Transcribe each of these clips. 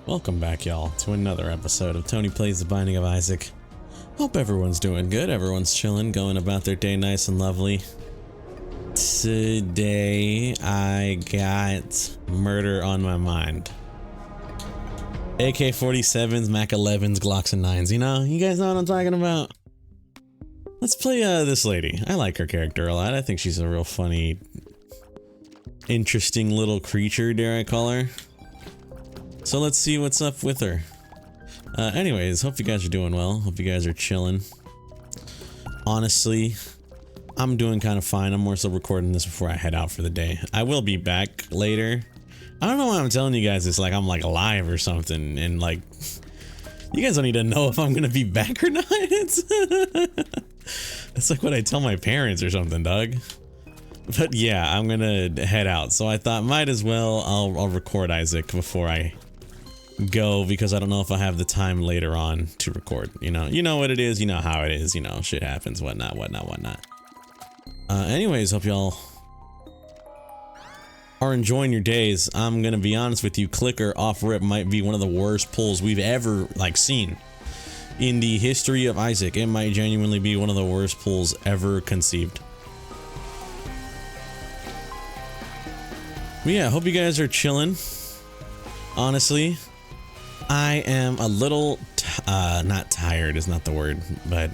Welcome back, y'all, to another episode of Tony Plays the Binding of Isaac. Hope everyone's doing good, everyone's chilling, going about their day nice and lovely. Today, I got murder on my mind. AK-47s, Mac 11s, Glocks and 9s, you guys know what I'm talking about? Let's play this lady. I like her character a lot. I think she's a real funny, interesting little creature, dare I call her. So let's see what's up with her. Anyways, hope you guys are doing well. Hope you guys are chilling. Honestly, I'm doing kind of fine. I'm more so recording this before I head out for the day. I will be back later. I don't know why I'm telling you guys this like I'm like live or something, and like you guys don't need to know if I'm gonna be back or not. That's like what I tell my parents or something, dog. But yeah, I'm gonna head out, so I thought might as well I'll record Isaac before I go, because I don't know if I have the time later on to record. You know what it is, you know how it is, shit happens, whatnot. Anyways, hope y'all are enjoying your days. I'm gonna be honest with you, Clicker off rip might be one of the worst pulls we've ever seen in the history of Isaac. It might genuinely be one of the worst pulls ever conceived. But yeah, hope you guys are chilling. Honestly, I am a little, not tired is not the word, but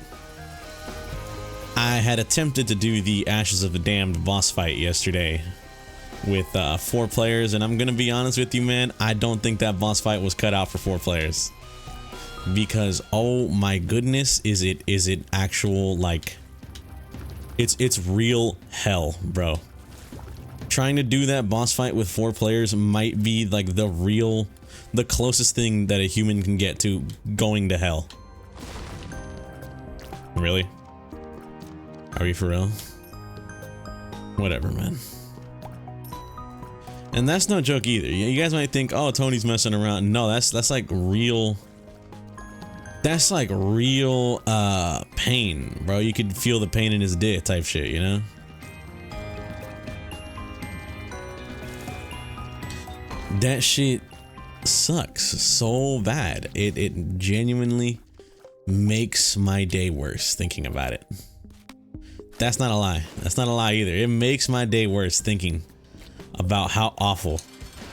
I had attempted to do the Ashes of the Damned boss fight yesterday with 4 players, and I'm gonna be honest with you, man, I don't think that boss fight was cut out for 4 players. Because, oh my goodness, is it actual, it's real hell, bro. Trying to do that boss fight with 4 players might be the closest thing that a human can get to going to hell. Really? Are you for real? Whatever, man. And that's no joke either. You guys might think, oh, Tony's messing around. No, that's like real. That's like real pain, bro. You could feel the pain in his dick type shit, That shit sucks so bad. It genuinely makes my day worse thinking about it. That's not a lie. That's not a lie either. It makes my day worse thinking about how awful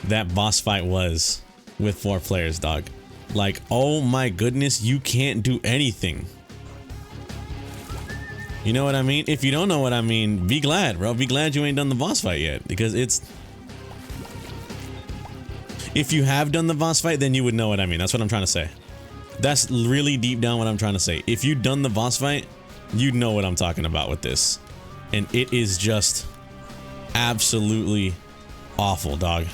that boss fight was with 4 players, dog. Like, oh my goodness, you can't do anything. You know what I mean? If you don't know what I mean, be glad, bro. Be glad you ain't done the boss fight yet, because if you have done the boss fight, then you would know what I mean. That's what I'm trying to say. That's really deep down what I'm trying to say. If you've done the boss fight, you'd know what I'm talking about with this. And it is just absolutely awful, dog.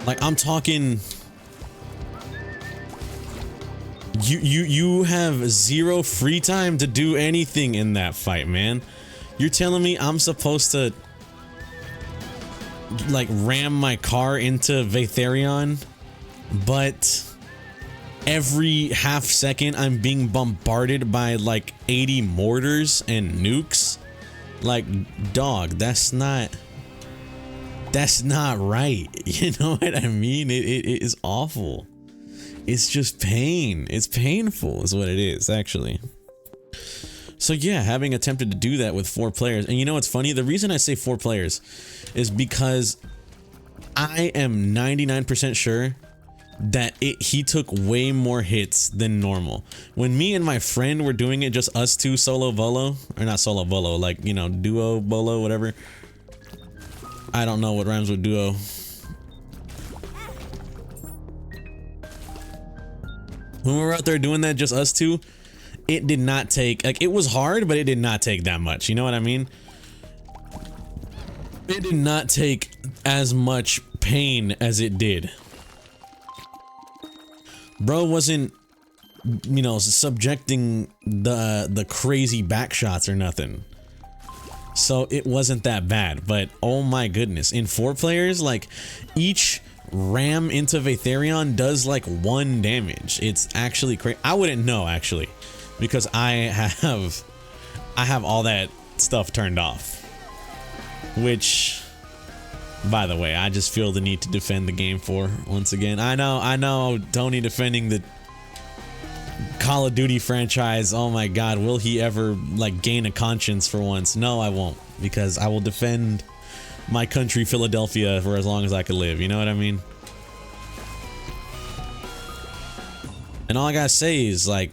Like, I'm talking, you have 0 free time to do anything in that fight, man. You're telling me I'm supposed to ram my car into Vatherion, but every half second I'm being bombarded by 80 mortars and nukes? Dog, that's not right. You know what I mean? It is awful. It's just pain. It's painful is what it is, actually. So yeah, having attempted to do that with 4 players, and you know what's funny? The reason I say 4 players is because I am 99% sure that he took way more hits than normal. When me and my friend were doing it, just us 2 solo bolo, or not solo bolo, duo bolo, whatever. I don't know what rhymes with duo. When we were out there doing that, just us 2, it did not take, it was hard, but it did not take that much. You know what I mean? It did not take as much pain as it did. Bro wasn't, subjecting the crazy back shots or nothing. So it wasn't that bad, but oh my goodness. In 4 players, each ram into Vatherion does 1 damage. It's actually crazy. I wouldn't know, actually, because I have all that stuff turned off. which, by the way, I just feel the need to defend the game for once again. I know, Tony defending the Call of Duty franchise. Oh my God, will he ever like gain a conscience for once? No, I won't, because I will defend my country, Philadelphia, for as long as I could live. You know what I mean? And all I gotta say is, like,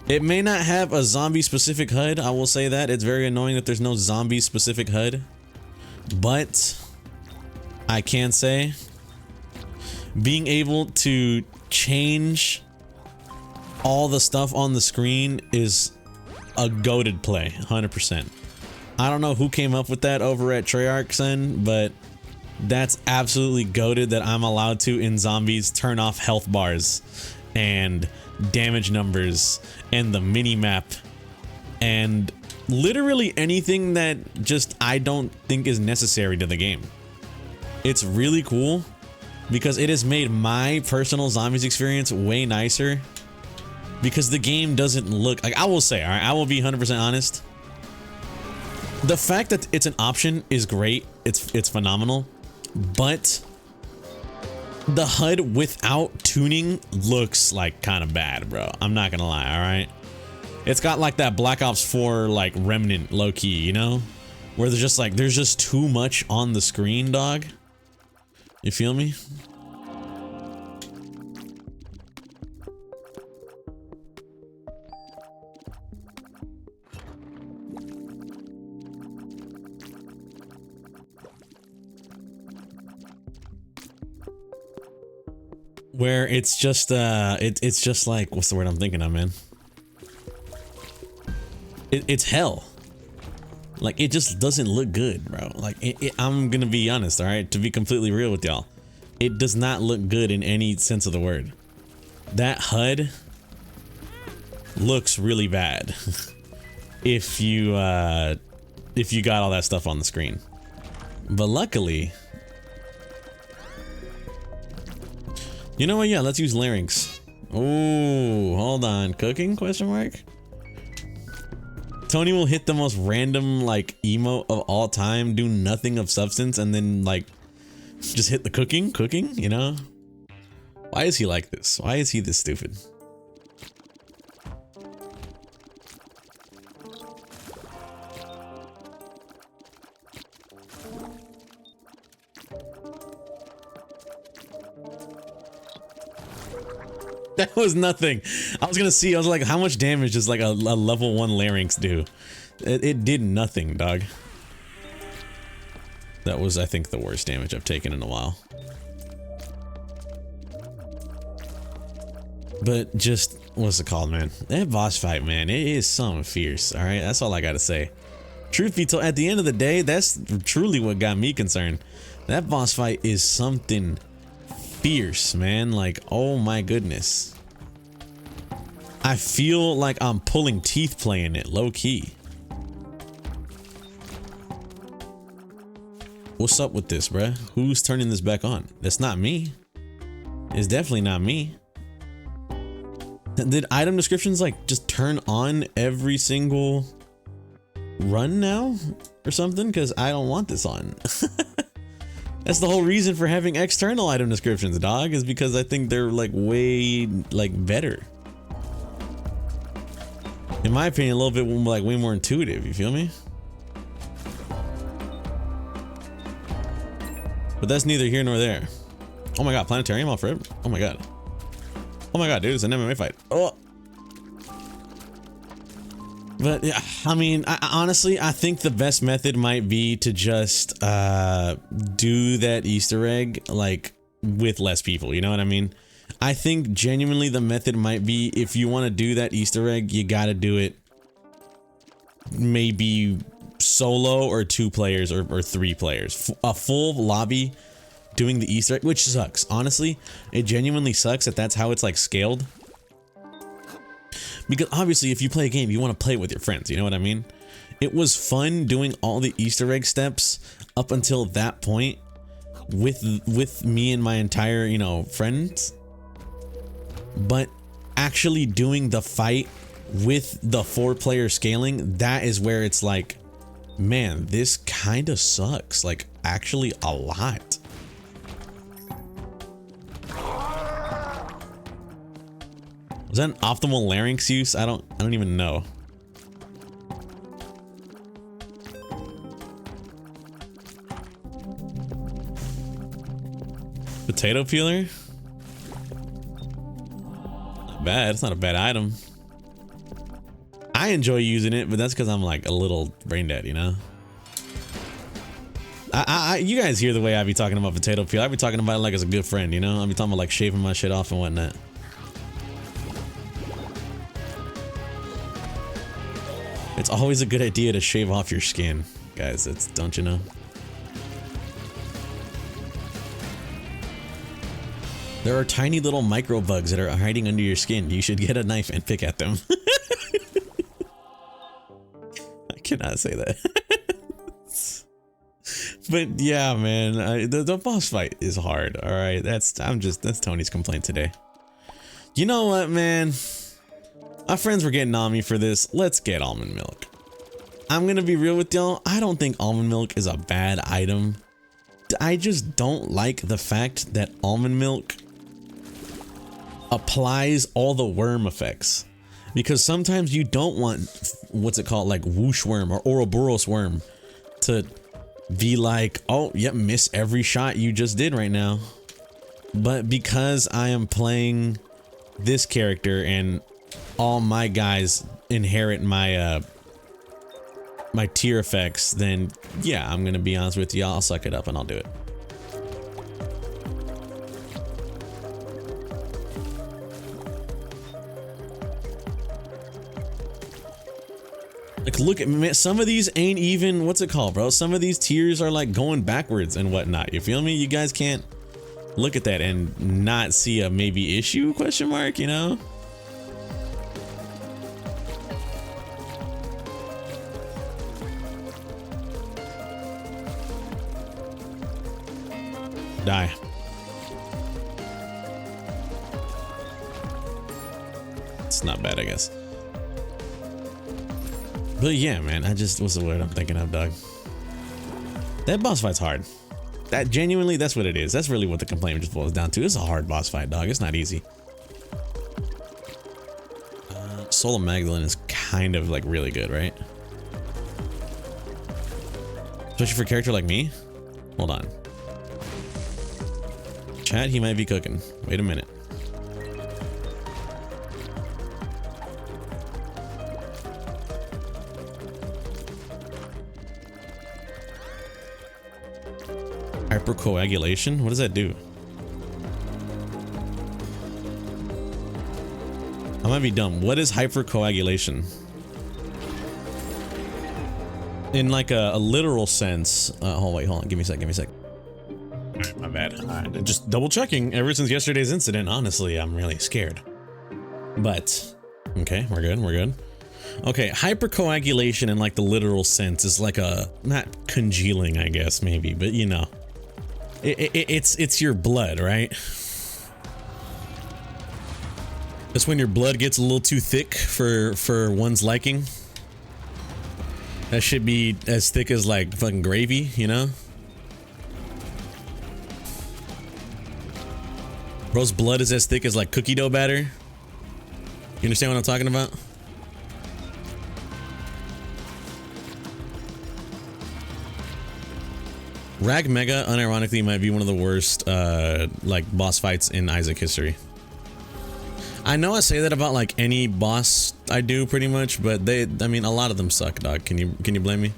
it may not have a zombie specific HUD. I will say that. It's very annoying that there's no zombie specific HUD. But I can say being able to change all the stuff on the screen is a goated play, 100%. I don't know who came up with that over at Treyarch's end, but that's absolutely goated that I'm allowed to, in zombies, turn off health bars and damage numbers and the mini map and literally anything that just I don't think is necessary to the game. It's really cool because it has made my personal zombies experience way nicer, because the game doesn't look like, I will say, all right, I will be 100% honest, the fact that it's an option is great. It's phenomenal, but the HUD without tuning looks like kind of bad, bro. I'm not gonna lie, all right? It's got like that Black Ops 4 like remnant low key, you know? Where there's just like, there's just too much on the screen, dog. You feel me? Where it's just it's just like, what's the word I'm thinking of, man? It's hell. Like, it just doesn't look good, bro. Like, I'm gonna be honest, all right, to be completely real with y'all, it does not look good in any sense of the word. That HUD looks really bad if you got all that stuff on the screen. But luckily, you know what? Yeah, let's use larynx. Oh, hold on. Cooking? Question mark. Tony will hit the most random like emote of all time, do nothing of substance, and then like just hit the cooking, you know? Why is he like this? Why is he this stupid? That was nothing. I was gonna see, I was like, how much damage does like a level 1 larynx do? It did nothing, dog. That was, I think, the worst damage I've taken in a while. But just, what's it called, man? That boss fight, man, it is something fierce, alright? That's all I gotta say. Truth be told, at the end of the day, that's truly what got me concerned. That boss fight is something fierce, man. Like, oh my goodness. I feel like I'm pulling teeth playing it, low key. What's up with this, bruh? Who's turning this back on? That's not me. It's definitely not me. Did item descriptions like just turn on every single run now or something? Because I don't want this on. That's the whole reason for having external item descriptions, dog, is because I think they're like way like better. In my opinion, a little bit like way more intuitive, you feel me? But that's neither here nor there. Oh my god, planetarium off rip. Oh my god. Oh my god, dude, it's an MMA fight. Oh. But yeah, I mean, honestly, I think the best method might be to just do that Easter egg like with less people, you know what I mean? I think genuinely the method might be, if you want to do that Easter egg, you got to do it maybe solo or 2 players or 3 players. A full lobby doing the Easter egg, which sucks. Honestly, it genuinely sucks that that's how it's like scaled. Because obviously if you play a game, you want to play it with your friends, you know what I mean? It was fun doing all the Easter egg steps up until that point with me and my entire, you know, friends. But actually doing the fight with the 4-player scaling, that is where it's like Man, this kind of sucks. Like, actually a lot. Was that an optimal larynx use? I don't even know. Potato peeler? Not bad. It's not a bad item. I enjoy using it, but that's because I'm like a little brain dead, you know? You guys hear the way I be talking about potato peel. I be talking about it like as a good friend, you know? I be talking about like shaving my shit off and whatnot. It's always a good idea to shave off your skin, guys. It's, don't you know? There are tiny little micro bugs that are hiding under your skin. You should get a knife and pick at them. I cannot say that. But yeah, man, the boss fight is hard. All right, that's Tony's complaint today. You know what, man? My friends were getting on me for this. Let's get almond milk. I'm gonna be real with y'all. I don't think almond milk is a bad item. I just don't like the fact that almond milk applies all the worm effects, because sometimes you don't want, what's it called, like whoosh worm or Ouroboros worm to be like, oh yep, miss every shot you just did right now. But because I am playing this character and all my guys inherit my my tier effects, then yeah, I'm gonna be honest with you, I'll suck it up and I'll do it. Like, look at me, some of these ain't even, what's it called, bro? Some of these tiers are like going backwards and whatnot. You feel me? You guys can't look at that and not see a maybe issue question mark, you know? Die. It's not bad, I guess. But yeah, man, what's the word I'm thinking of, dog? That boss fight's hard. That genuinely, that's what it is. That's really what the complaint just boils down to. It's a hard boss fight, dog. It's not easy. Soul of Magdalene is kind of like really good, right? Especially for a character like me. Hold on. Chat, he might be cooking. Wait a minute. Hypercoagulation? What does that do? I might be dumb. What is hypercoagulation? In like a literal sense. Hold on. Give me a sec. Alright, my bad. Just double checking. Ever since yesterday's incident, honestly, I'm really scared. But, okay, we're good. Okay, hypercoagulation in like the literal sense is like a, not congealing, I guess, maybe, but you know. It's your blood, right? That's when your blood gets a little too thick for one's liking. That should be as thick as like fucking gravy, you know? Bro's blood is as thick as like cookie dough batter. You understand what I'm talking about? Rag Mega, unironically, might be one of the worst, like, boss fights in Isaac history. I know I say that about, like, any boss I do, pretty much, but I mean, a lot of them suck, dog. Can you blame me?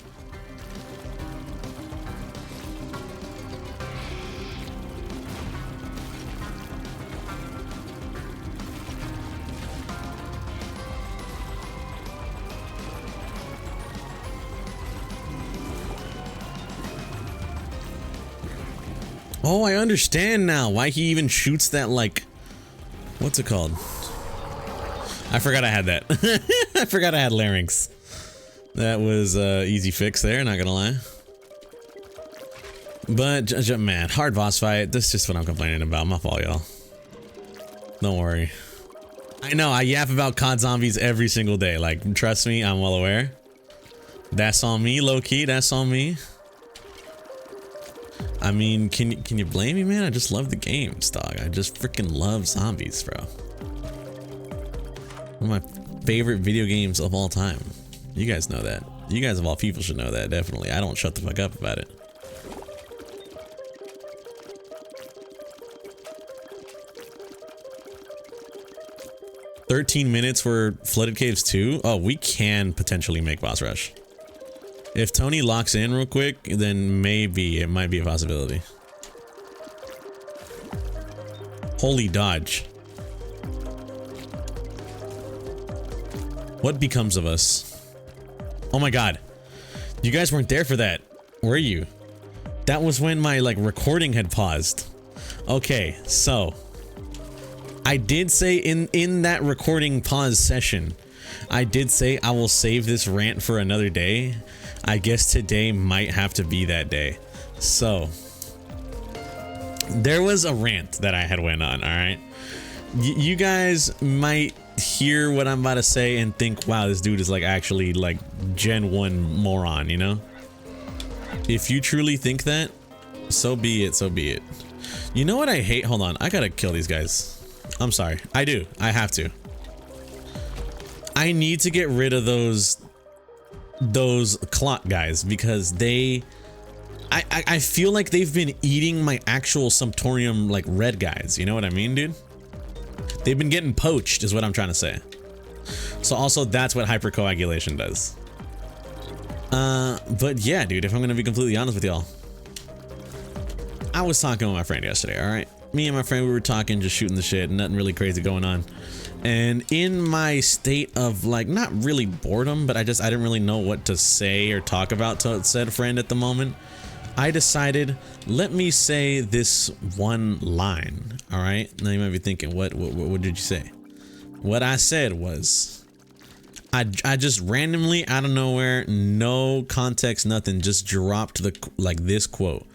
Oh, I understand now why he even shoots that, like, what's it called? I forgot I had that. I forgot I had larynx. That was easy fix there, not gonna lie. But, man, hard boss fight. That's just what I'm complaining about. My fault, y'all. Don't worry. I know, I yap about COD zombies every single day. Like, trust me, I'm well aware. That's on me, low key. That's on me. I mean, can you blame me, man? I just love the games, dog. I just freaking love zombies, bro. One of my favorite video games of all time. You guys know that. You guys of all people should know that, definitely. I don't shut the fuck up about it. $13 for Flooded Caves 2? Oh, we can potentially make boss rush. If Tony locks in real quick, then maybe it might be a possibility. Holy dodge. What becomes of us? Oh my god. You guys weren't there for that, were you? That was when my like recording had paused. Okay, so I did say in that recording pause session, I did say I will save this rant for another day. I guess today might have to be that day. So there was a rant that I had went on, all right? You guys might hear what I'm about to say and think, wow, this dude is like actually like Gen 1 moron, you know? If you truly think that, so be it, so be it. You know what I hate? Hold on, I gotta kill these guys. I'm sorry, I do, I have to. I need to get rid of those clock guys because I feel like they've been eating my actual Sumptorium like red guys, you know what I mean, dude? They've been getting poached is what I'm trying to say. So also that's what hypercoagulation does. But yeah, dude, if I'm gonna be completely honest with y'all, I was talking with my friend yesterday, all right? Me and my friend, we were talking, just shooting the shit, nothing really crazy going on. And in my state of like, not really boredom, but I didn't really know what to say or talk about to said friend at the moment. I decided, let me say this one line, all right? Now you might be thinking, what did you say? What I said was, I just randomly out of nowhere, no context, nothing, just dropped this quote.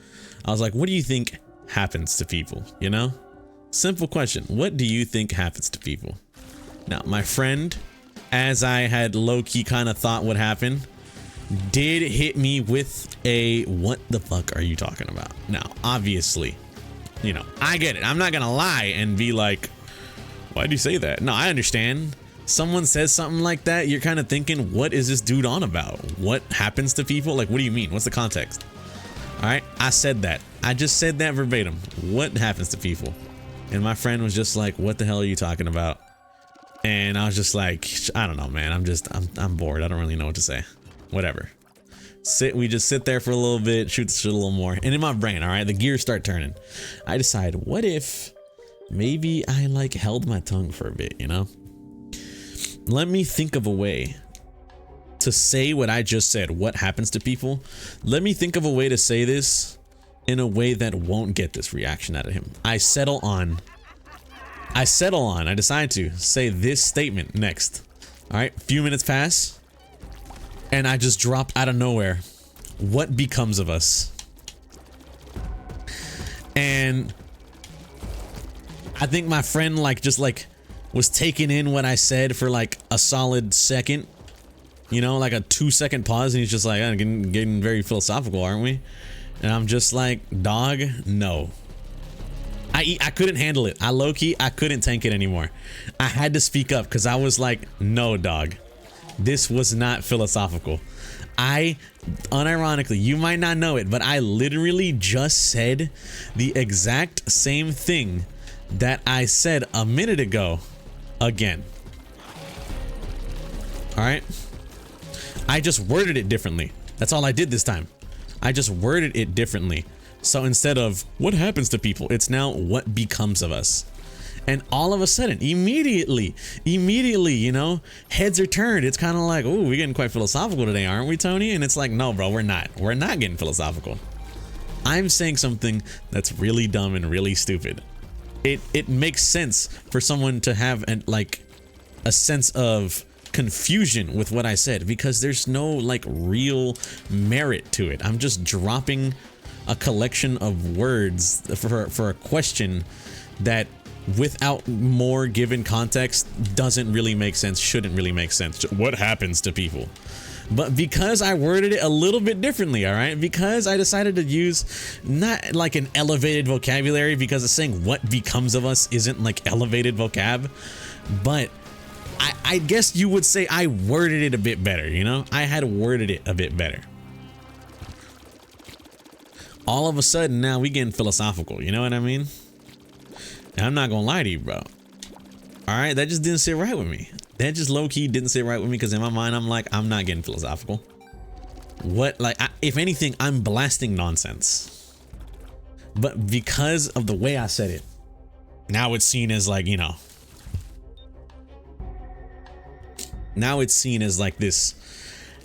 I was like, what do you think happens to people, you know? Simple question. What do you think happens to people? Now, my friend, as I had low-key kind of thought would happen, did hit me with a what the fuck are you talking about? Now, obviously, you know, I get it. I'm not gonna lie and be like, why'd you say that? No, I understand. Someone says something like that, you're kind of thinking, what is this dude on about? What happens to people? Like, what do you mean? What's the context? All right, I said that. I just said that verbatim. What happens to people? And my friend was just like, what the hell are you talking about? And I was just like, I don't know, man. I'm bored. I don't really know what to say. Whatever. We just sit there for a little bit, shoot the shit a little more. And in my brain, all right, the gears start turning. I decide, what if maybe I like held my tongue for a bit, you know? Let me think of a way to say what I just said. What happens to people? Let me think of a way to say this in a way that won't get this reaction out of him. I decide to say this statement next. All right, few minutes pass, and I just dropped out of nowhere, what becomes of us? And I think my friend was taking in what I said for like a solid second, you know, like a 2-second pause, and he's just like, getting very philosophical, aren't we? And I'm just like, dog, no. I couldn't handle it. I couldn't tank it anymore. I had to speak up because I was like, no, dog. This was not philosophical. Unironically, you might not know it, but I literally just said the exact same thing that I said a minute ago again. All right? I just worded it differently. That's all I did this time. I just worded it differently. So instead of what happens to people, it's now what becomes of us. And all of a sudden, immediately, you know, heads are turned. It's kind of like, oh, we're getting quite philosophical today, aren't we, Tony? And it's like, no, bro, we're not. We're not getting philosophical. I'm saying something that's really dumb and really stupid. It makes sense for someone to have a sense of confusion with what I said because there's no like real merit to it. I'm just dropping a collection of words for a question that without more given context doesn't really make sense, shouldn't really make sense. What happens to people? But because I worded it a little bit differently, all right? Because I decided to use not like an elevated vocabulary, because it's saying what becomes of us isn't like elevated vocab, but I guess you would say I worded it a bit better, you know? I had worded it a bit better. All of a sudden now we getting philosophical, you know what I mean? And I'm not gonna lie to you, bro. All right, that just didn't sit right with me. That just low-key didn't sit right with me, because in my mind I'm like, I'm not getting philosophical. What, like, if anything, I'm blasting nonsense. But because of the way I said it, now it's seen as like, you know, now it's seen as like this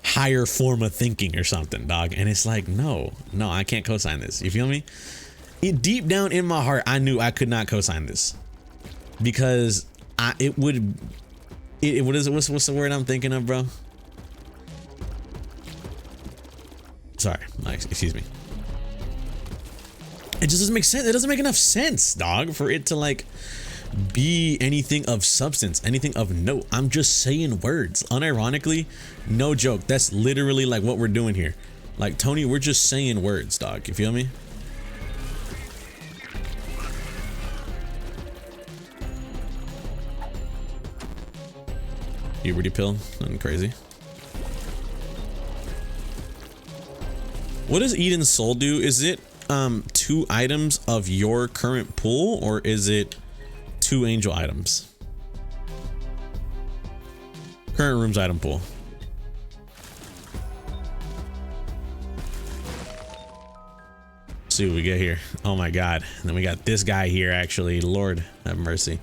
higher form of thinking or something, dog. And it's like, no, I can't co-sign this. You feel me? Deep down in my heart, I knew I could not co-sign this, because what's the word I'm thinking of, bro? Sorry, excuse me. It just doesn't make sense. It doesn't make enough sense, dog, for it to like be anything of substance, anything of note. I'm just saying words. Unironically, no joke. That's literally like what we're doing here. Like, Tony, we're just saying words, dog. You feel me? Puberty pill, nothing crazy. What does Eden's soul do? Is it 2 items of your current pool, or is it 2 angel items? Current room's item pool. Let's see what we get here. Oh my god. And then we got this guy here, actually. Lord have mercy.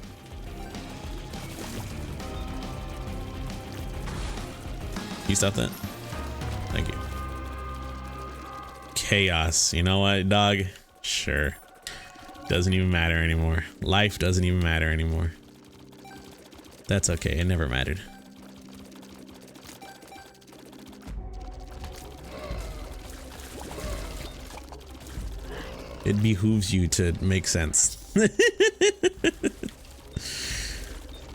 You stop that? Thank you. Chaos. You know what, dog? Sure. Doesn't even matter anymore. Life doesn't even matter anymore. That's okay. It never mattered. It behooves you to make sense. I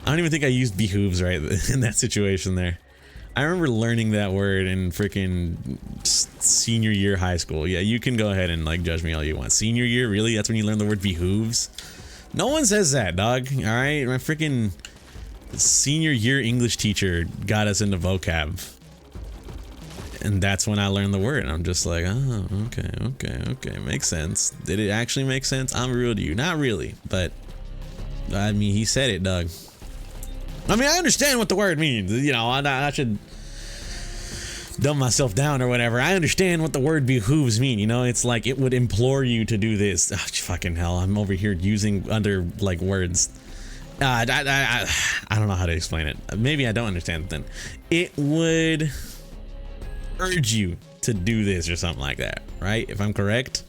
don't even think I used behooves right in that situation there. I remember learning that word in freaking senior year high school. Yeah, you can go ahead and like judge me all you want. Senior year, really? That's when you learn the word behooves? No one says that, dog. All right, my freaking senior year English teacher got us into vocab, and that's when I learned the word. And I'm just like, oh, okay, makes sense. Did it actually make sense? I'm real to you, not really, but I mean, he said it, dog. I mean, I understand what the word means. You know, I should dumb myself down or whatever. I understand what the word behooves mean. You know, it's like it would implore you to do this. Oh, fucking hell, I'm over here using other like words. I don't know how to explain it. Maybe I don't understand it then. It would urge you to do this or something like that, right? If I'm correct.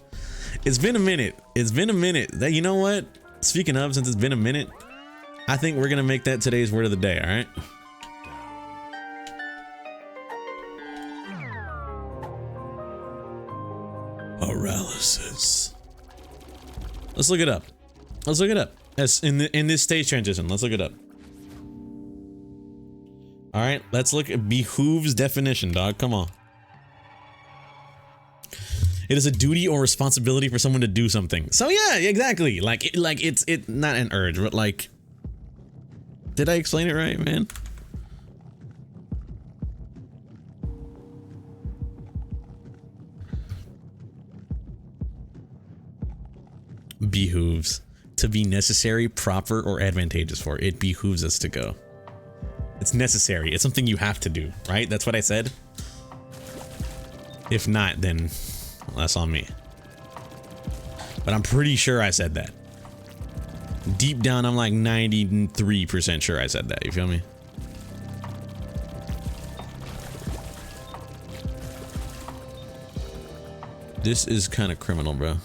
It's been a minute. It's been a minute. You know what? Speaking of, since it's been a minute, I think we're gonna make that today's word of the day, all right? Paralysis. Let's look it up. Let's look it up. As in this stage transition, let's look it up. All right, let's look at behooves definition, dog. Come on. It is a duty or responsibility for someone to do something. So yeah, exactly. Like it's not an urge, but like, did I explain it right, man? Behooves. To be necessary, proper, or advantageous for. It behooves us to go. It's necessary. It's something you have to do, right? That's what I said. If not, then well, that's on me. But I'm pretty sure I said that. Deep down, I'm like 93% sure I said that. You feel me? This is kind of criminal, bro.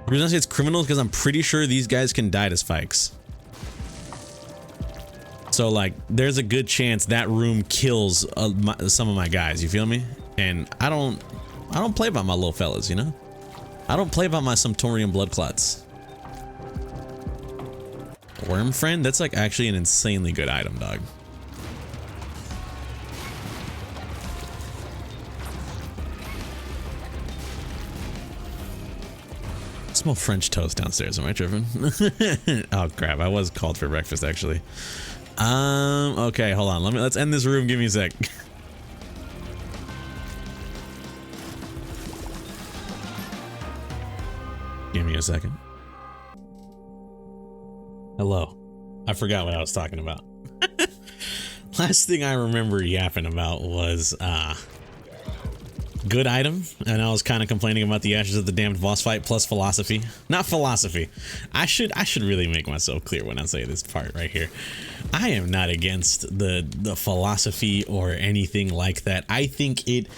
The reason I say it's criminal is because I'm pretty sure these guys can die to spikes. So like, there's a good chance that room kills some of my guys. You feel me? And I don't play by my little fellas, you know. I don't play about my Sumptorium blood clots. Worm friend? That's like actually an insanely good item, dog. I smell French toast downstairs. Am I tripping? Oh crap! I was called for breakfast actually. Okay, hold on. Let's end this room. Give me a sec. Give me a second. Hello. I forgot what I was talking about. Last thing I remember yapping about was good item, and I was kind of complaining about the Ashes of the Damned boss fight plus philosophy. Not philosophy. I should really make myself clear when I say this part right here. I am not against the philosophy or anything like that. I think it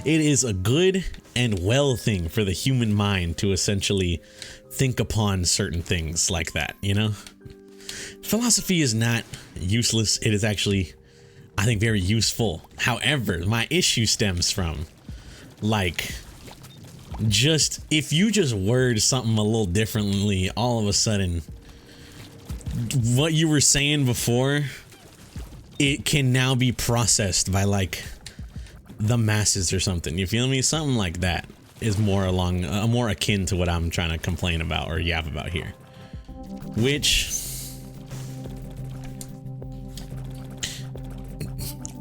is a good and well thing for the human mind to essentially think upon certain things like that, you know? Philosophy is not useless. It is actually, I think, very useful. However, my issue stems from, like, just if you just word something a little differently, all of a sudden what you were saying before, it can now be processed by like the masses or something. You feel me? Something like that is more along more akin to what I'm trying to complain about or yap about here, which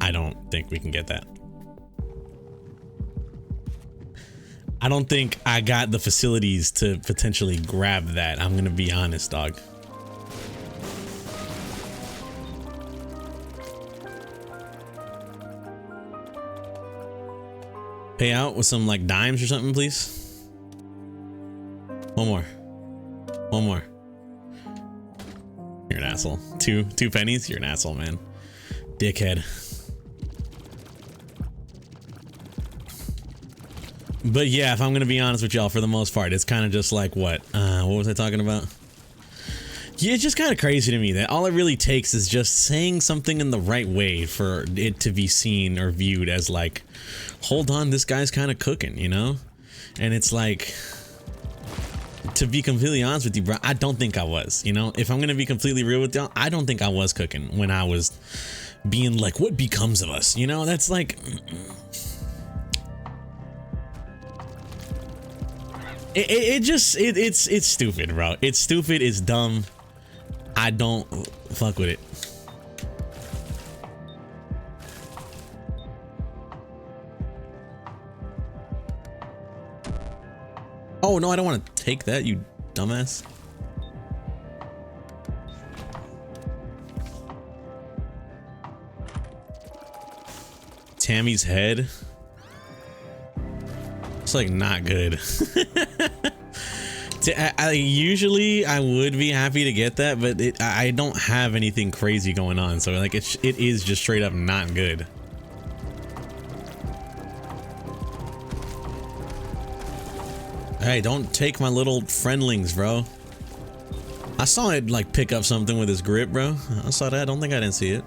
I don't think we can get that. I don't think I got the facilities to potentially grab that. I'm gonna be honest, dog. Pay out with some like dimes or something, please. One more. One more. You're an asshole. Two pennies? You're an asshole, man. Dickhead. But yeah, if I'm gonna be honest with y'all, for the most part, it's kind of just like what was I talking about? Yeah, it's just kind of crazy to me that all it really takes is just saying something in the right way for it to be seen or viewed as like, hold on, this guy's kind of cooking, you know? And it's like, to be completely honest with you, bro, I don't think I was, you know? If I'm gonna be completely real with y'all, I don't think I was cooking when I was being like, what becomes of us? You know, that's like, it's stupid, bro. It's stupid, it's dumb. I don't fuck with it. Oh no, I don't want to take that, you dumbass. Tammy's head. It's like not good. Usually I would be happy to get that, but I don't have anything crazy going on, so like it is just straight up not good. Hey, don't take my little friendlings, bro. I saw it like pick up something with his grip, bro. I saw that. I don't think I didn't see it.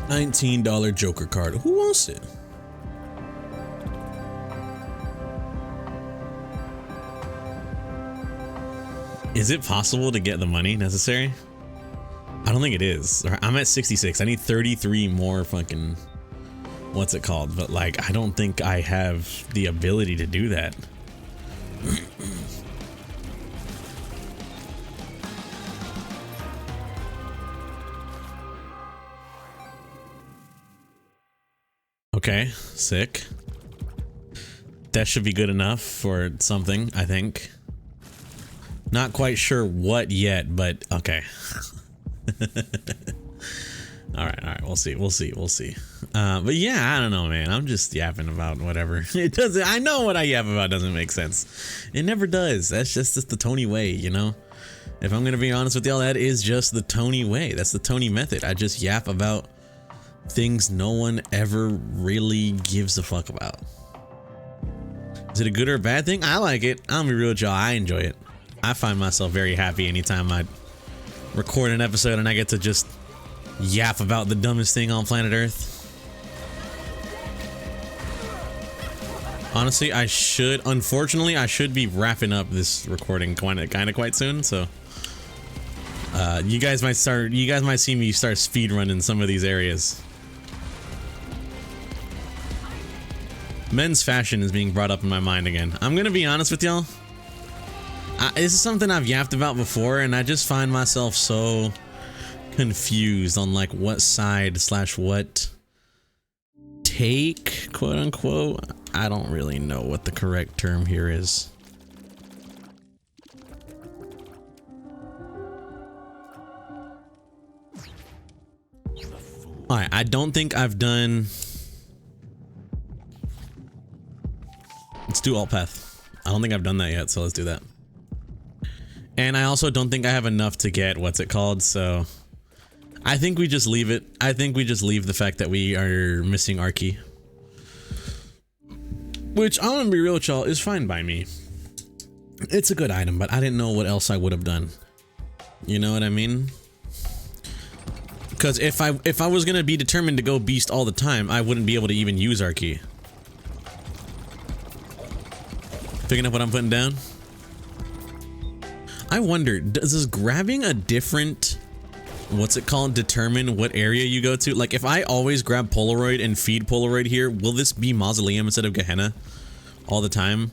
$19 Joker card. Who wants it? Is it possible to get the money necessary? I don't think it is. I'm at 66. I need 33 more fucking, what's it called? But like, I don't think I have the ability to do that. Okay, sick. That should be good enough for something, I think. Not quite sure what yet, but okay. all right, we'll see. But yeah, I don't know, man. I'm just yapping about whatever. It doesn't, I know what I yap about doesn't make sense. It never does. That's just the Tony way, you know? If I'm gonna be honest with y'all, that is just the Tony way. That's the Tony method. I just yap about things no one ever really gives a fuck about. Is it a good or a bad thing? I like it. I'm gonna be real with y'all. I enjoy it. I find myself very happy anytime I record an episode and I get to just yap about the dumbest thing on planet Earth. Honestly, unfortunately, I should be wrapping up this recording kind of quite soon, so you guys might see me start speed running some of these areas. Men's fashion is being brought up in my mind again. I'm gonna be honest with y'all. This is something I've yapped about before, and I just find myself so confused on like what side / what take, quote unquote. I don't really know what the correct term here is. Alright, I don't think I've done... Let's do alt path. I don't think I've done that yet, so let's do that. And I also don't think I have enough to get what's it called, so I think we just leave it. I think we just leave the fact that we are missing Archie. Which, I'm gonna be real with y'all, is fine by me. It's a good item, but I didn't know what else I would have done. You know what I mean? Because if I was gonna be determined to go beast all the time, I wouldn't be able to even use Archie. Picking up what I'm putting down? I wonder, does grabbing a different, what's it called, determine what area you go to? Like, if I always grab Polaroid and feed Polaroid here, will this be Mausoleum instead of Gehenna all the time?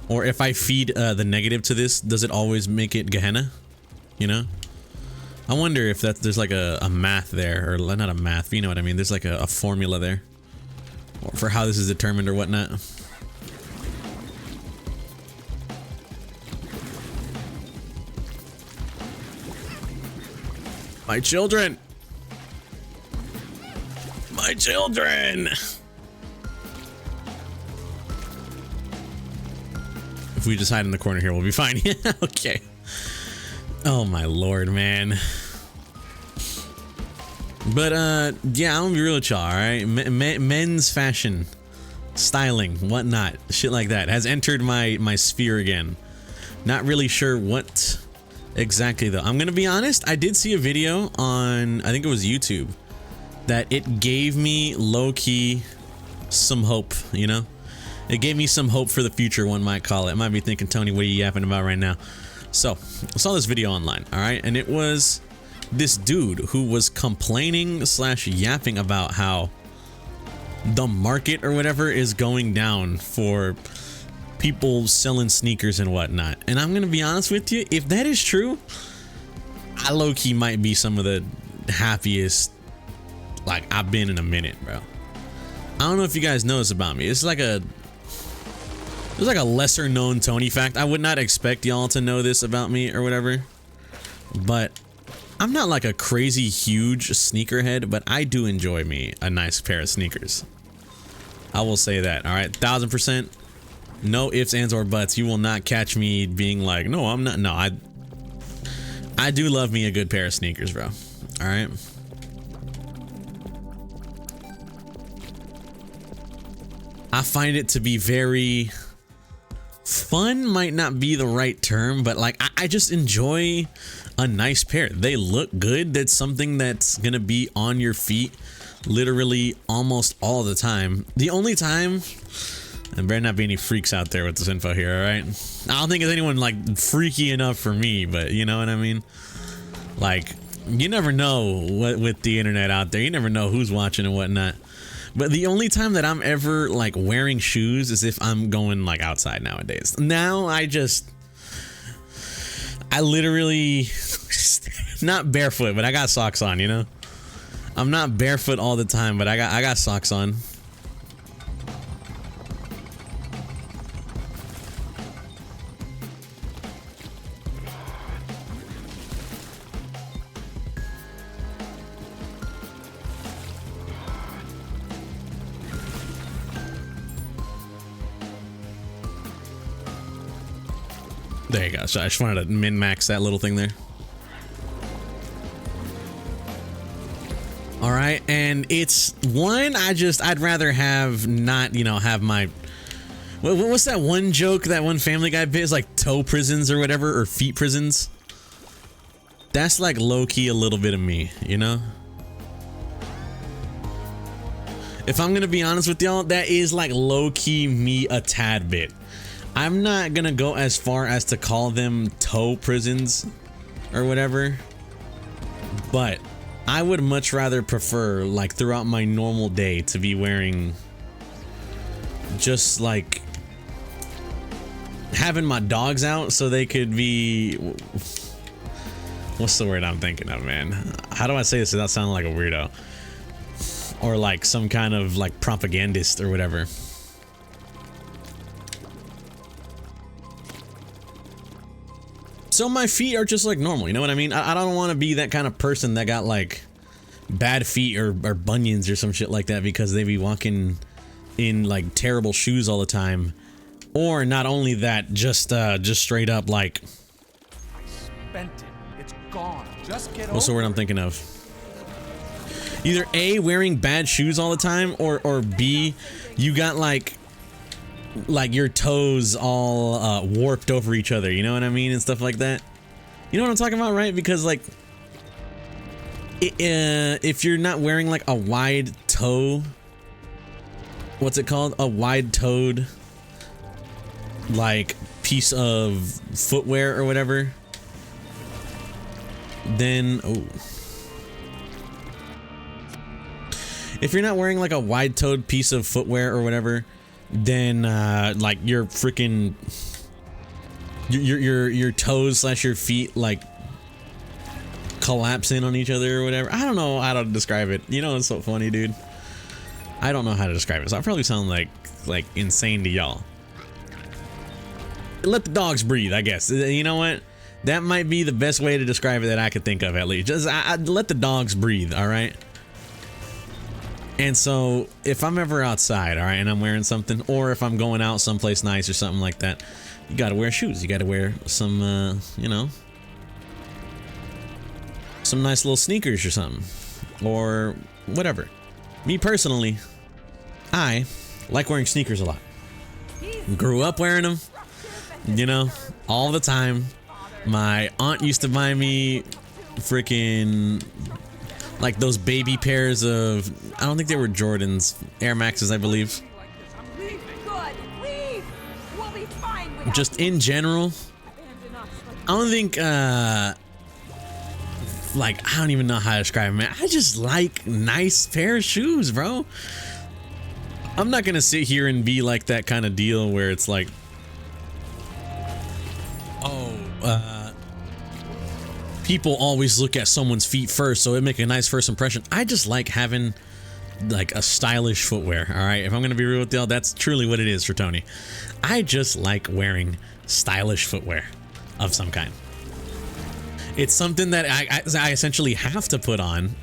Or if I feed the negative to this, does it always make it Gehenna? You know? I wonder if there's like a math there, or not a math, but you know what I mean? There's like a formula there for how this is determined or whatnot. My children! My children! If we just hide in the corner here, we'll be fine. Yeah, okay. Oh my lord, man. But, yeah, I'm gonna be real with y'all, alright? Men's fashion, styling, whatnot, shit like that has entered my sphere again. Not really sure what exactly, though. I'm gonna be honest, I did see a video on, I think it was YouTube, that it gave me low-key some hope, you know? It gave me some hope for the future, one might call it. I might be thinking, Tony, what are you yapping about right now? So, I saw this video online, alright? And it was this dude who was complaining / yapping about how the market or whatever is going down for people selling sneakers and whatnot. And I'm gonna be honest with you, if that is true, I low-key might be some of the happiest like I've been in a minute, bro. I don't know if you guys know this about me. It's like a lesser known Tony fact. I would not expect y'all to know this about me or whatever, but I'm not like a crazy huge sneakerhead, but I do enjoy me a nice pair of sneakers. I will say that, all right, 1000%. No ifs, ands, or buts. You will not catch me being like, no, I'm not. No, I do love me a good pair of sneakers, bro. All right. I find it to be very fun, might not be the right term, but like I just enjoy a nice pair. They look good. That's something that's gonna be on your feet literally almost all the time. The only time, and better not be any freaks out there with this info here, all right? I don't think it's anyone like freaky enough for me, but you know what I mean? Like, you never know what with the internet out there. You never know who's watching and whatnot. But the only time that I'm ever like wearing shoes is if I'm going like outside nowadays. Now I literally not barefoot, but I got socks on, you know? I'm not barefoot all the time, but I got socks on. There you go. So I just wanted to min-max that little thing there. All right, and it's one I'd rather have not, you know, have my, what's that one joke that one Family Guy bit is like toe prisons or whatever, or feet prisons. That's like low-key a little bit of me, you know? If I'm gonna be honest with y'all, that is like low-key me a tad bit. I'm not gonna go as far as to call them toe prisons or whatever, but I would much rather prefer, like, throughout my normal day to be wearing just like having my dogs out so they could be, what's the word I'm thinking of, man? How do I say this without sounding like a weirdo? Or like some kind of like propagandist or whatever. So my feet are just like normal, you know what I mean? I don't want to be that kind of person that got like bad feet or bunions or some shit like that because they be walking in like terrible shoes all the time. Or not only that, just straight up like, I spent it. It's gone. Just get what's the word I'm thinking of? Either A, wearing bad shoes all the time, or B, you got like your toes all warped over each other, you know what I mean, and stuff like that. You know what I'm talking about, right? Because like if you're not wearing like a wide toe, what's it called? A wide-toed like piece of footwear or whatever, then if you're not wearing like a wide-toed piece of footwear or whatever, then like your freaking your toes slash your feet like collapse in on each other or whatever. I don't know how to describe it. You know, it's so funny, dude. I don't know how to describe it, so I probably sound like insane to y'all. Let the dogs breathe, I guess. You know what? That might be the best way to describe it that I could think of, at least. Just let the dogs breathe, all right? And so if I'm ever outside, all right, and I'm wearing something, or if I'm going out someplace nice or something like that, you gotta wear shoes. You gotta wear some, you know, some nice little sneakers or something, or whatever. Me personally, I like wearing sneakers a lot. Grew up wearing them, you know, all the time. My aunt used to buy me freaking like those baby pairs of, I don't think they were Jordans, Air Maxes, I believe. Just in general, I don't think like, I don't even know how to describe it, man. I just like nice pair of shoes, bro. I'm not gonna sit here and be like that kind of deal where it's like, oh, people always look at someone's feet first, so it make a nice first impression. I just like having like a stylish footwear, all right? If I'm gonna be real with y'all, that's truly what it is for Tony. I just like wearing stylish footwear of some kind. It's something that I essentially have to put on.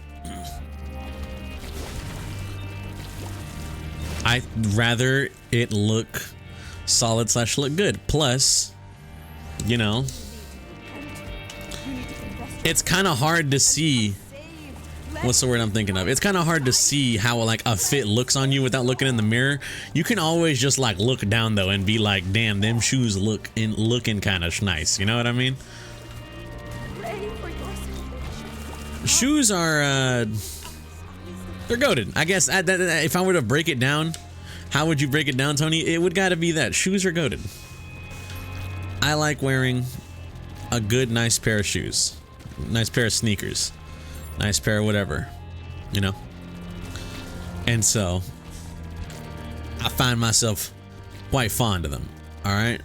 I'd rather it look solid slash look good. Plus, you know, it's kind of hard to see, what's the word I'm thinking of? It's kind of hard to see how like a fit looks on you without looking in the mirror. You can always just like look down though and be like, damn, them shoes looking kind of nice. You know what I mean? Shoes are they're goated. I guess if I were to break it down, how would you break it down, Tony? It would gotta be that shoes are goated. I like wearing a good, nice pair of shoes, nice pair of sneakers, nice pair of whatever, you know? And so I find myself quite fond of them, all right?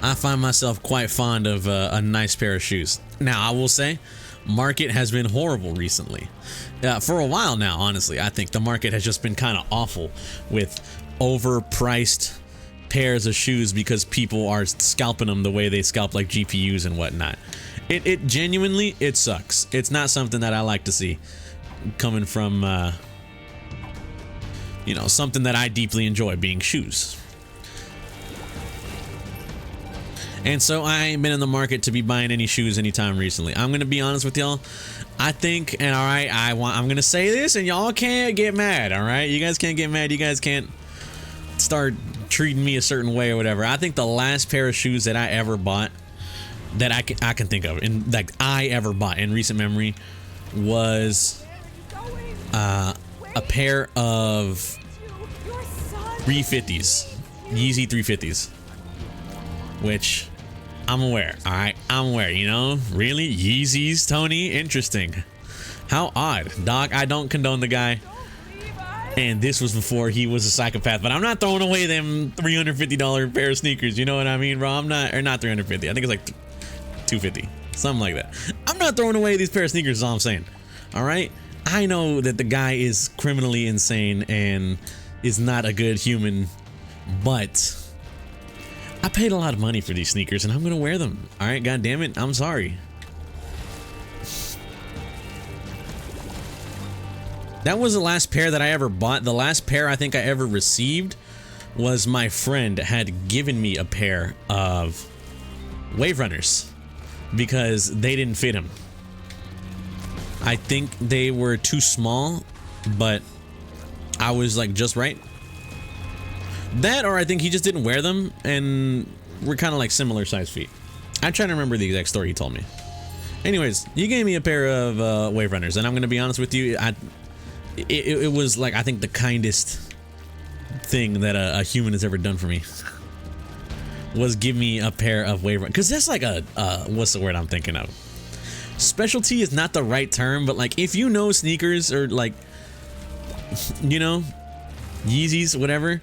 I find myself quite fond of a nice pair of shoes. Now, I will say, market has been horrible recently. For a while now, honestly, I think the market has just been kind of awful with overpriced pairs of shoes because people are scalping them the way they scalp like GPUs and whatnot. It genuinely, it sucks. It's not something that I like to see coming from, you know, something that I deeply enjoy, being shoes. And so I ain't been in the market to be buying any shoes anytime recently. I'm gonna be honest with y'all. I think, and all right, I'm gonna say this, and y'all can't get mad. All right, you guys can't get mad. You guys can't start treating me a certain way or whatever. I think the last pair of shoes that I ever bought, that I can think of, and like I ever bought in recent memory, was a pair of 350s, Yeezy 350s, which I'm aware. All right, I'm aware. You know, really, Yeezys, Tony, interesting. How odd, dog. I don't condone the guy, and this was before he was a psychopath. But I'm not throwing away them $350 pair of sneakers. You know what I mean, bro? I'm not, or not 350. I think it's like 250, something like that. I'm not throwing away these pair of sneakers. Is all I'm saying. All right. I know that the guy is criminally insane and is not a good human, but I paid a lot of money for these sneakers and I'm gonna wear them. All right, god damn it, I'm sorry. That was the last pair that I ever bought. The last pair I think I ever received was my friend had given me a pair of Wave Runners because they didn't fit him. I think they were too small, but I was like just right. That, or I think he just didn't wear them and we're kind of like similar size feet. I'm trying to remember the exact story he told me. Anyways, he gave me a pair of Wave Runners, and I'm gonna be honest with you, it was like, I think the kindest thing that a human has ever done for me was give me a pair of Wave Runners, because that's like a what's the word I'm thinking of? Specialty is not the right term, but like if you know sneakers or like, you know, Yeezys, whatever,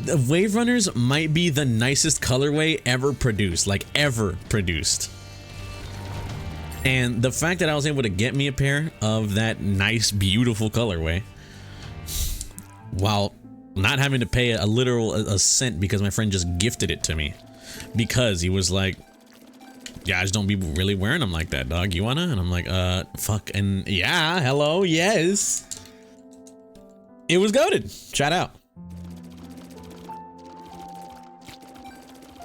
the Wave Runners might be the nicest colorway ever produced, like ever produced. And the fact that I was able to get me a pair of that nice, beautiful colorway while not having to pay a literal a cent, because my friend just gifted it to me because he was like, guys don't be really wearing them like that, dog. You wanna? And I'm like, fuck, and yeah, hello, yes. It was goated. Shout out.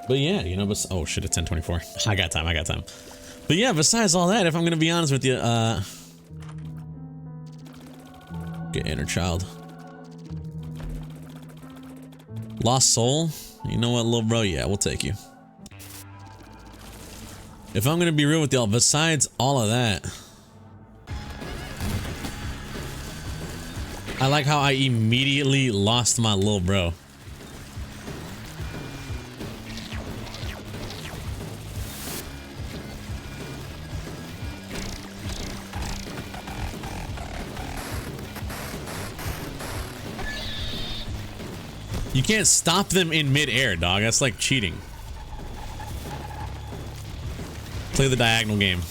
But yeah, you know, but oh shit, it's 10:24. I got time. But yeah, besides all that, if I'm gonna be honest with you, get inner child. Lost soul? You know what, little bro? Yeah, we'll take you. If I'm gonna be real with y'all, besides all of that, I like how I immediately lost my little bro. You can't stop them in mid-air, dog. That's like cheating. Play the diagonal game.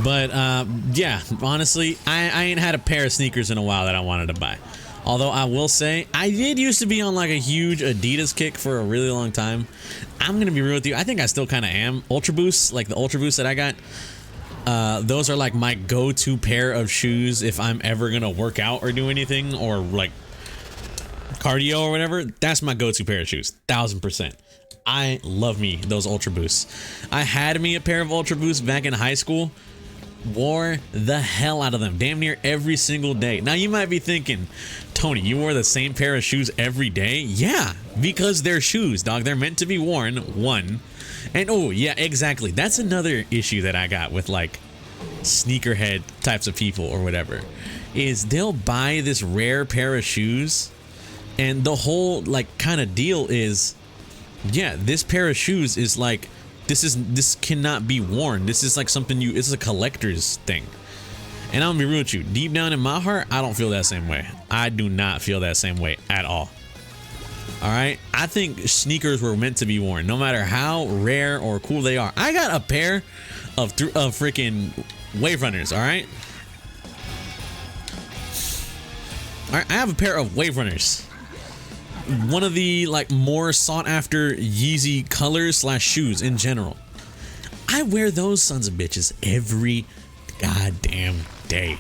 But yeah, honestly, I ain't had a pair of sneakers in a while that I wanted to buy. Although I will say, I did used to be on like a huge Adidas kick for a really long time. I'm gonna be real with you, I think I still kind of am. Ultra Boosts, like the Ultra Boosts that I got, those are like my go-to pair of shoes if I'm ever gonna work out or do anything, or like cardio or whatever. That's my go-to pair of shoes, 1000%. I love me those Ultra Boosts. I had me a pair of Ultra Boosts back in high school. Wore the hell out of them damn near every single day. Now you might be thinking, Tony, you wore the same pair of shoes every day? Yeah, because they're shoes, dog. They're meant to be worn, one. And oh yeah, exactly, that's another issue that I got with like sneakerhead types of people or whatever, is they'll buy this rare pair of shoes and the whole like kind of deal is, yeah, this pair of shoes is like, this cannot be worn. This is like something this is a collector's thing. And I'm gonna be real with you, deep down in my heart, I don't feel that same way. I do not feel that same way at all. All right, I think sneakers were meant to be worn, no matter how rare or cool they are. I got a pair of freaking Wave Runners. All right, I have a pair of Wave Runners. One of the like more sought after Yeezy colors slash shoes in general. I wear those sons of bitches every goddamn day.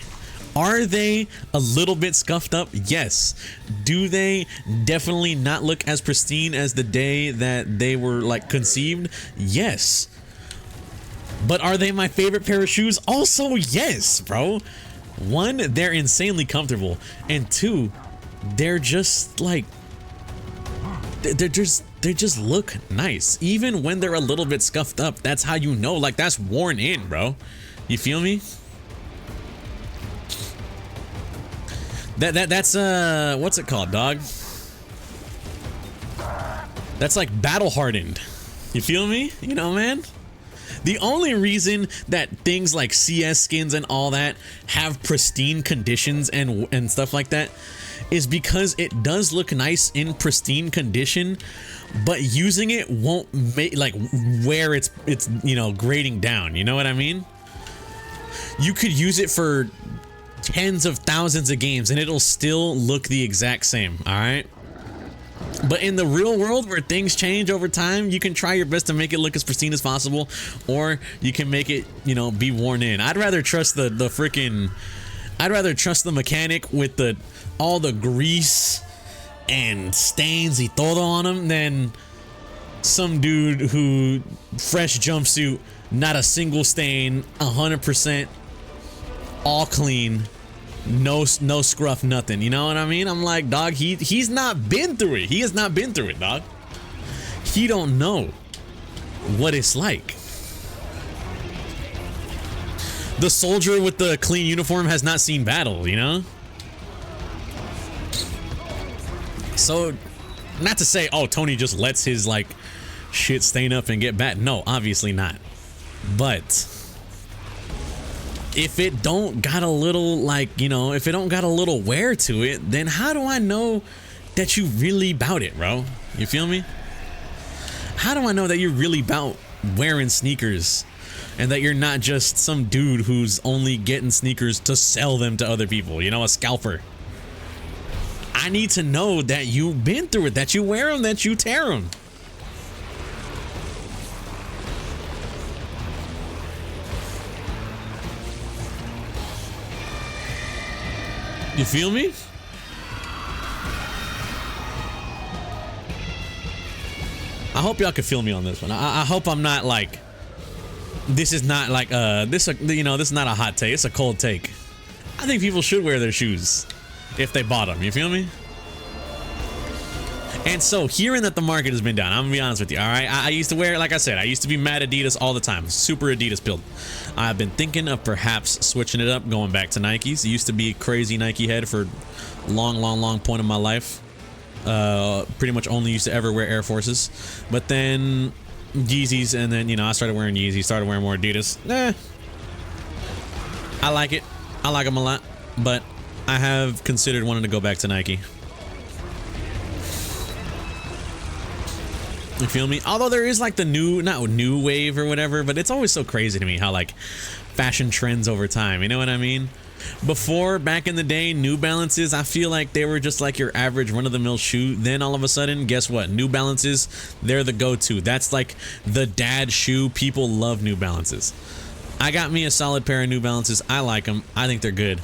Are they a little bit scuffed up? Yes. Do they definitely not look as pristine as the day that they were like conceived? Yes. But are they my favorite pair of shoes? Also, yes, bro. One, they're insanely comfortable, and two, they're just like, they just look nice. Even when they're a little bit scuffed up, that's how you know, like, that's worn in, bro. You feel me? That's what's it called, dog? That's like battle hardened. You feel me? You know, man? The only reason that things like CS skins and all that have pristine conditions and stuff like that is because it does look nice in pristine condition, but using it won't make, like, where it's you know, grading down. You know what I mean? You could use it for tens of thousands of games and it'll still look the exact same, all right? But in the real world, where things change over time, you can try your best to make it look as pristine as possible, or you can make it, you know, be worn in. I'd rather trust the mechanic with all the grease and stains y todo on him than some dude who fresh jumpsuit, not a single stain, 100% all clean. No scruff, nothing. You know what I mean? I'm like, dog, he's not been through it. He has not been through it, dog. He don't know what it's like. The soldier with the clean uniform has not seen battle, you know? So, not to say, oh, Tony just lets his, like, shit stain up and get bad. No, obviously not. But if it don't got a little, like, you know, if it don't got a little wear to it, then how do I know that you really bout it, bro? You feel me? How do I know that you're really bout wearing sneakers and that you're not just some dude who's only getting sneakers to sell them to other people, you know, a scalper? I need to know that you've been through it, that you wear them, that you tear them. You feel me? I hope y'all can feel me on this one. I hope I'm not like, this is not like this, you know, this is not a hot take. It's a cold take. I think people should wear their shoes if they bought them. You feel me? And so, hearing that the market has been down, I'm gonna be honest with you, all right? I used to wear, like I said, I used to be mad Adidas all the time. Super Adidas build. I've been thinking of perhaps switching it up, going back to Nikes. Used to be crazy Nike head for long point in my life. Pretty much only used to ever wear Air Forces. But then Yeezys, and then, you know, I started wearing Yeezys, started wearing more Adidas. I like it. I like them a lot. But I have considered wanting to go back to Nike. You feel me? Although there is like the not new wave or whatever, but it's always so crazy to me how like fashion trends over time. You know what I mean? Before, back in the day, New Balances, I feel like they were just like your average run-of-the-mill shoe. Then all of a sudden, guess what? New Balances, they're the go-to. That's like the dad shoe. People love New Balances. I got me a solid pair of New Balances. I like them. I think they're good.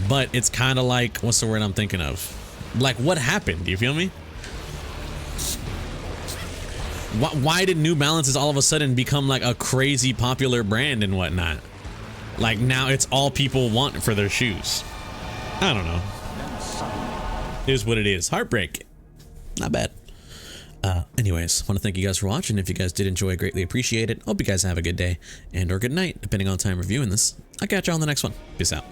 But it's kind of like, what's the word I'm thinking of? Like, what happened? Do you feel me? Why did New Balances all of a sudden become like a crazy popular brand and whatnot? Like, now it's all people want for their shoes. I don't know. It is what it is. Heartbreak. Not bad. Anyways, want to thank you guys for watching. If you guys did enjoy, greatly appreciate it. Hope you guys have a good day and or good night, depending on time reviewing this. I'll catch you on the next one. Peace out.